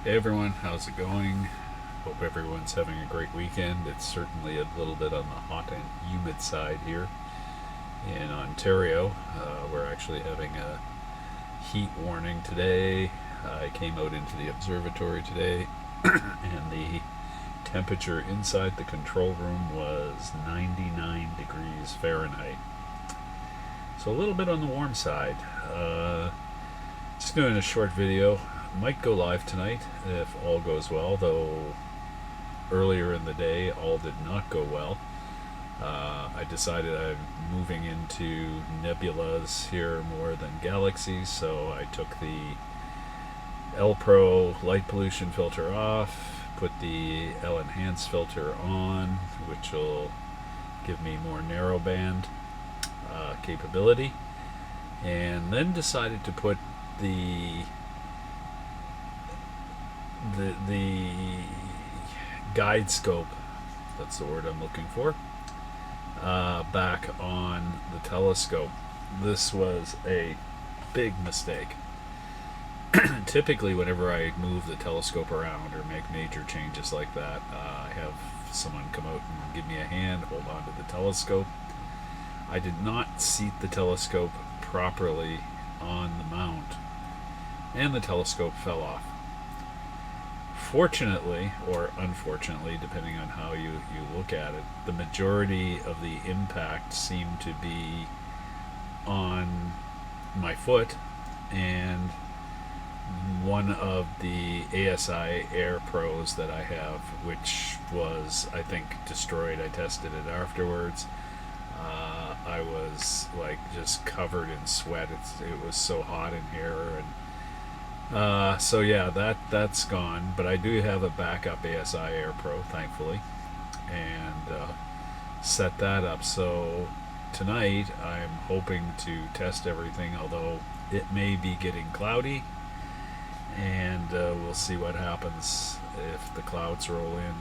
Hey everyone, how's it going? Hope everyone's having a great weekend. It's certainly a little bit on the hot and humid side here in Ontario. We're actually having a heat warning today. I came out into the observatory today and the temperature inside the control room was 99 degrees Fahrenheit. So a little bit on the warm side. Just doing a short video. Might go live tonight if all goes well, though earlier in the day all did not go well. I decided I'm moving into nebulas here more than galaxies, so I took the L Pro light pollution filter off, put the L Enhance filter on, which will give me more narrowband capability, and then decided to put the the guide scope, that's the word I'm looking for, back on the telescope. This was a big mistake. Typically, whenever I move the telescope around or make major changes like that, I have someone come out and give me a hand, hold on to the telescope. I did not seat the telescope properly on the mount, and the telescope fell off. Fortunately, or unfortunately, depending on how you look at it, the majority of the impact seemed to be on my foot and one of the ASI Air Pros that I have, which was, I think, destroyed. I tested it afterwards. I was like just covered in sweat. It was so hot in here, and so yeah, that's gone. But I do have a backup ASI Air Pro, thankfully, and set that up. So tonight I'm hoping to test everything, although it may be getting cloudy, and we'll see what happens if the clouds roll in.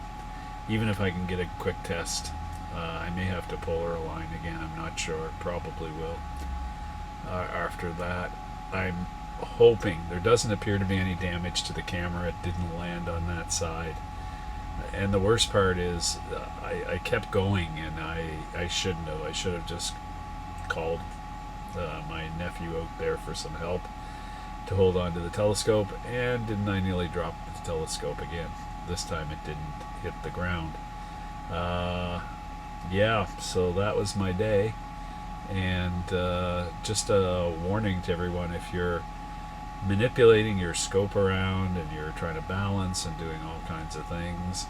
Even if I can get a quick test, I may have to polar align again. I'm not sure. Probably will. After that, I'm hoping there doesn't appear to be any damage to the camera. It didn't land on that side. And the worst part is I kept going, and I shouldn't have. I should have just called my nephew out there for some help to hold on to the telescope. And didn't I nearly drop the telescope again? This time it didn't hit the ground. Yeah, so that was my day. And just a warning to everyone, if you're manipulating your scope around and you're trying to balance and doing all kinds of things,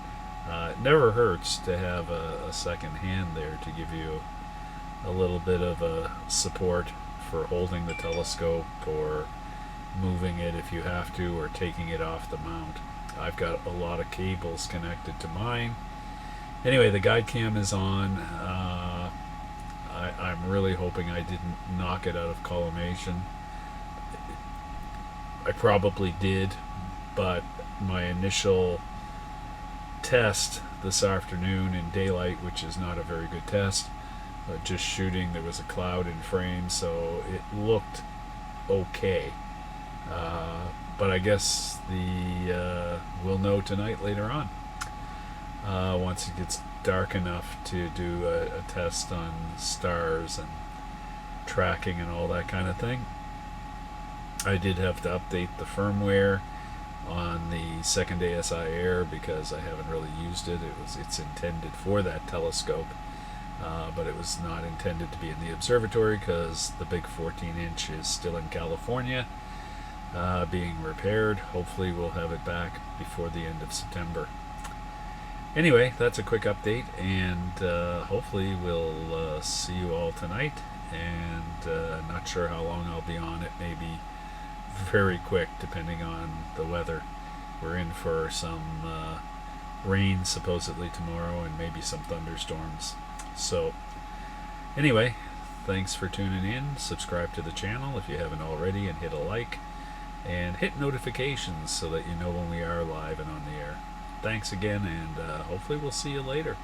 it never hurts to have a second hand there to give you a little bit of a support for holding the telescope or moving it if you have to, or taking it off the mount. I've got a lot of cables connected to mine. Anyway, the guide cam is on. I'm really hoping I didn't knock it out of collimation. I probably did, but my initial test this afternoon in daylight, which is not a very good test, just shooting, there was a cloud in frame, so it looked okay. But I guess we'll know tonight later on. Once it gets dark enough to do a test on stars and tracking and all that kind of thing. I did have to update the firmware on the second ASI Air because I haven't really used it. It's intended for that telescope, but it was not intended to be in the observatory because the big 14-inch is still in California, being repaired. Hopefully we'll have it back before the end of September. Anyway, that's a quick update, and hopefully we'll see you all tonight. And not sure how long I'll be on. It may be very quick depending on the weather. We're in for some rain supposedly tomorrow, and maybe some thunderstorms. So anyway, thanks for tuning in. Subscribe to the channel if you haven't already, and hit a like, and hit notifications so that you know when we are live and on the air. Thanks again, and hopefully we'll see you later.